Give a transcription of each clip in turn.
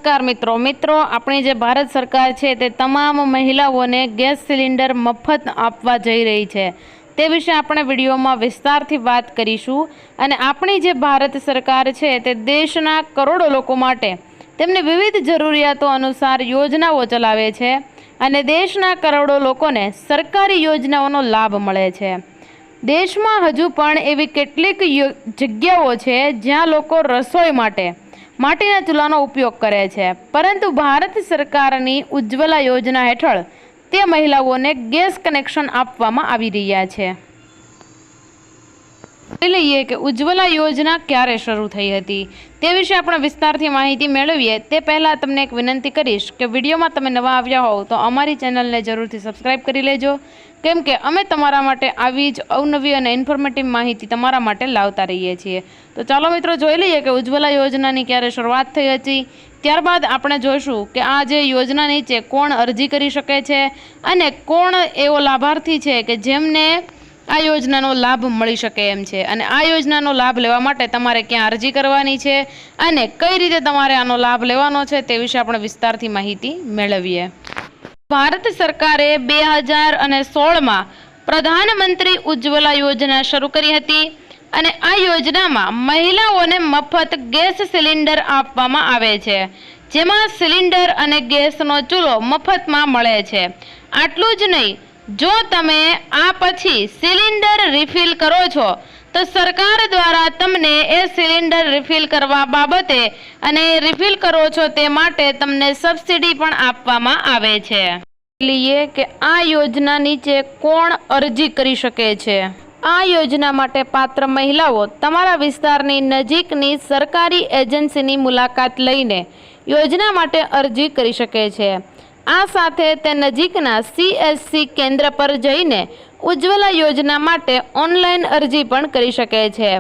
નમસ્કાર મિત્રો આપણી જે ભારત સરકાર છે તે તમામ મહિલાઓને ગેસ સિલિન્ડર મફત આપવા જઈ રહી છે તે વિશે આપણે વિડીયોમાં વિસ્તારથી વાત કરીશું અને આપણી જે ભારત સરકાર છે તે દેશના કરોડો લોકો માટે તેમની વિવિધ જરૂરિયાતો અનુસાર યોજનાઓ ચલાવે છે અને દેશના કરોડો લોકોને સરકારી યોજનાઓનો લાભ મળે છે। દેશમાં હજુ પણ એવી કેટલીક જગ્યાઓ છે જ્યાં લોકો રસોઈ માટે માટીના ચૂલાનો ઉપયોગ કરે છે, પરંતુ ભારત સરકારની ઉજ્જવલા યોજના હેઠળ તે મહિલાઓને ગેસ કનેક્શન આપવામાં આવી રહ્યા છે। જોઈ લઈએ કે ઉજ્જવલા યોજના ક્યારે શરૂ થઈ હતી તે વિશે આપણે વિસ્તારથી માહિતી મેળવીએ તે પહેલાં તમને એક વિનંતી કરીશ કે વિડીયોમાં તમે નવા આવ્યા હોવ તો અમારી ચેનલને જરૂરથી સબસ્ક્રાઈબ કરી લેજો, કેમ કે અમે તમારા માટે આવી જ અવનવી અને ઇન્ફોર્મેટિવ માહિતી તમારા માટે લાવતા રહીએ છીએ। તો ચાલો મિત્રો જોઈ લઈએ કે ઉજ્જવલા યોજનાની ક્યારે શરૂઆત થઈ હતી, ત્યારબાદ આપણે જોઈશું કે આ જે યોજના નીચે કોણ અરજી કરી શકે છે અને કોણ એવો લાભાર્થી છે કે જેમને આ યોજનાનો લાભ મળી શકે એમ છે, અને આ યોજનાનો લાભ લેવા માટે તમારે ક્યાં અરજી કરવાની છે અને કઈ રીતે તમારે આનો લાભ લેવાનો છે તે વિશે આપણે વિસ્તારથી માહિતી મેળવીએ। ભારત સરકારે 2016માં પ્રધાનમંત્રી ઉજ્જવલા યોજના શરૂ કરી હતી અને આ યોજનામાં મહિલાઓને મફત ગેસ સિલિન્ડર આપવામાં આવે છે, જેમાં સિલિન્ડર અને ગેસનો ચૂલો મફતમાં મળે છે। આટલું જ નહીં, જો તમે આ પછી સિલિન્ડર રિફિલ કરો છો તો સરકાર દ્વારા તમને એ સિલિન્ડર રિફિલ કરવા બાબતે અને રિફિલ કરો છો તે માટે તમને સબસિડી પણ આપવામાં આવે છે। લઈએ કે આ યોજના નીચે કોણ અરજી કરી શકે છે। આ યોજના માટે પાત્ર મહિલાઓ તમારા વિસ્તારની નજીકની સરકારી એજન્સીની મુલાકાત લઈને યોજના માટે અરજી કરી શકે છે। આ સાથે તે નજીકના CSC કેન્દ્ર પર જઈને ઉજ્જવલા યોજના માટે ઓનલાઈન અરજી પણ કરી શકે છે।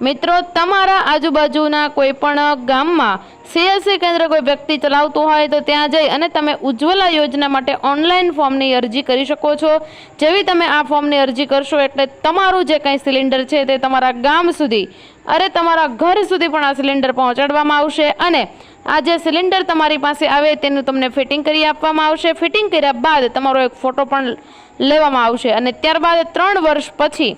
મિત્રો, તમારા આજુબાજુના કોઈ પણ ગામમાં CSC કેન્દ્ર કોઈ વ્યક્તિ ચલાવતું હોય તો ત્યાં જઈ અને તમે ઉજ્જવલા યોજના માટે ઓનલાઈન ફોર્મની અરજી કરી શકો છો। જેવી તમે આ ફોર્મની અરજી કરશો એટલે તમારું જે કંઈ સિલિન્ડર છે તે તમારા ગામ સુધી તમારા ઘર સુધી પણ આ સિલિન્ડર પહોંચાડવામાં આવશે અને આ જે સિલિન્ડર તમારી પાસે આવે તેનું તમને ફિટિંગ કરી આપવામાં આવશે। ફિટિંગ કર્યા બાદ તમારો એક ફોટો પણ લેવામાં આવશે અને ત્યારબાદ 3 વર્ષ પછી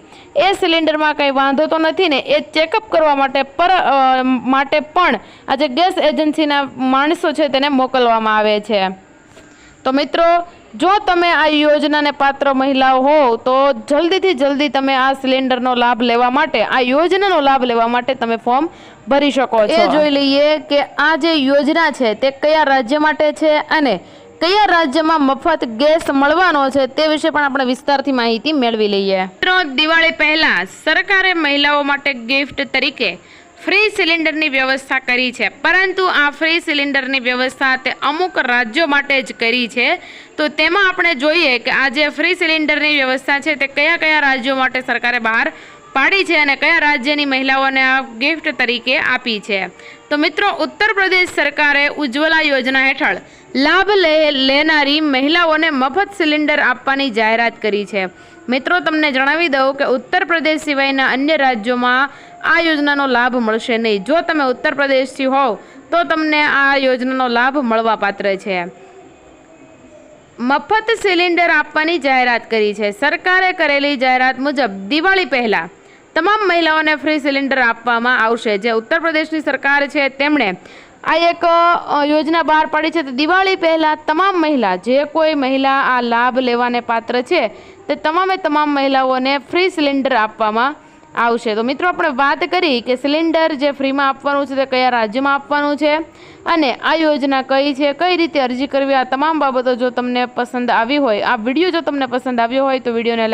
એ સિલિન્ડરમાં કંઈ વાંધો તો નથી ને એ ચેકઅપ કરવા માટે પણ આ જે ગેસ એજન્સીના માણસો છે તેને મોકલવામાં આવે છે। તો મિત્રો, જો તમે આ યોજનાને પાત્ર મહિલાઓ હો તો જલ્દીથી જલ્દી તમે આ સિલિન્ડરનો લાભ લેવા માટે, આ યોજનાનો લાભ લેવા માટે તમે ફોર્મ ભરી શકો છો। એ જોઈ લઈએ કે આ જે યોજના છે તે કયા રાજ્ય માટે છે અને કયા રાજ્યમાં મફત ગેસ મળવાનો છે તે વિશે પણ આપણે વિસ્તારથી માહિતી મેળવી લઈએ। મિત્રો, દિવાળી પહેલા સરકારે મહિલાઓ માટે ગિફ્ટ તરીકે ફ્રી સિલિન્ડરની વ્યવસ્થા કરી છે, પરંતુ આ ફ્રી સિલિન્ડરની વ્યવસ્થા તે અમુક રાજ્યો માટે જ કરી છે। તો તેમાં આપણે જોઈએ કે આ જે ફ્રી સિલિન્ડરની વ્યવસ્થા છે તે કયા કયા રાજ્યો માટે સરકારે બહાર પાડી છે અને કયા રાજ્યની મહિલાઓને આ ગિફ્ટ તરીકે આપી છે। તો મિત્રો, ઉત્તર પ્રદેશ સરકારે ઉજ્જવલા યોજના હેઠળ લાભ લેનારી મહિલાઓને મફત સિલિન્ડર આપવાની જાહેરાત કરી છે। મિત્રો, તમને જણાવી દઉં કે ઉત્તર પ્રદેશ સિવાયના અન્ય રાજ્યોમાં આ યોજનાનો લાભ મળશે નહીં। જો તમે ઉત્તર પ્રદેશથી હોવ તો તમને આ યોજનાનો લાભ મળવા પાત્ર છે। મફત સિલિન્ડર આપવાની જાહેરાત કરી છે। સરકારે કરેલી જાહેરાત મુજબ દિવાળી પહેલા તમામ મહિલાઓને ફ્રી સિલિન્ડર આપવામાં આવશે। જે ઉત્તર પ્રદેશની સરકાર છે તેમણે આ એક યોજના બહાર પાડી છે। તો દિવાળી પહેલા તમામ મહિલા, જે કોઈ મહિલા આ લાભ લેવાને પાત્ર છે તે તમામ મહિલાઓને ફ્રી સિલિન્ડર આપવામાં આવશે। તો મિત્રો, આપણે વાત કરી કે સિલિન્ડર જે ફ્રીમાં આપવાનું છે તે કયા રાજ્યમાં આપવાનું છે અને આ યોજના કઈ છે, કઈ રીતે અરજી કરવી, આ તમામ બાબતો જો તમને પસંદ આવી હોય, આ વિડીયો જો તમને પસંદ આવ્યો હોય તો વિડીયોને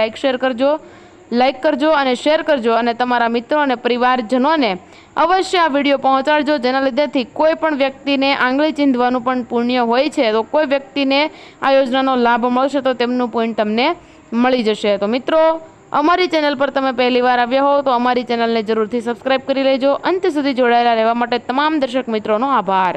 લાઈક કરજો અને શેર કરજો અને તમારા મિત્રો અને પરિવારજનોને અવશ્ય આ વિડીયો પહોંચાડજો, જેના લીધેથી કોઈ પણ વ્યક્તિને આંગળી ચીંધવાનું પણ પુણ્ય હોય છે। તો કોઈ વ્યક્તિને આ યોજનાનો લાભ મળશે તો તેમનું પુણ્ય તમને મળી જશે। તો મિત્રો, અમારી ચેનલ પર તમે પહેલી વાર આવ્યા હો તો અમારી ચેનલને જરૂરથી સબસ્ક્રાઈબ કરી લેજો। અંત સુધી જોડાયેલા રહેવા માટે તમામ દર્શક મિત્રોનો આભાર।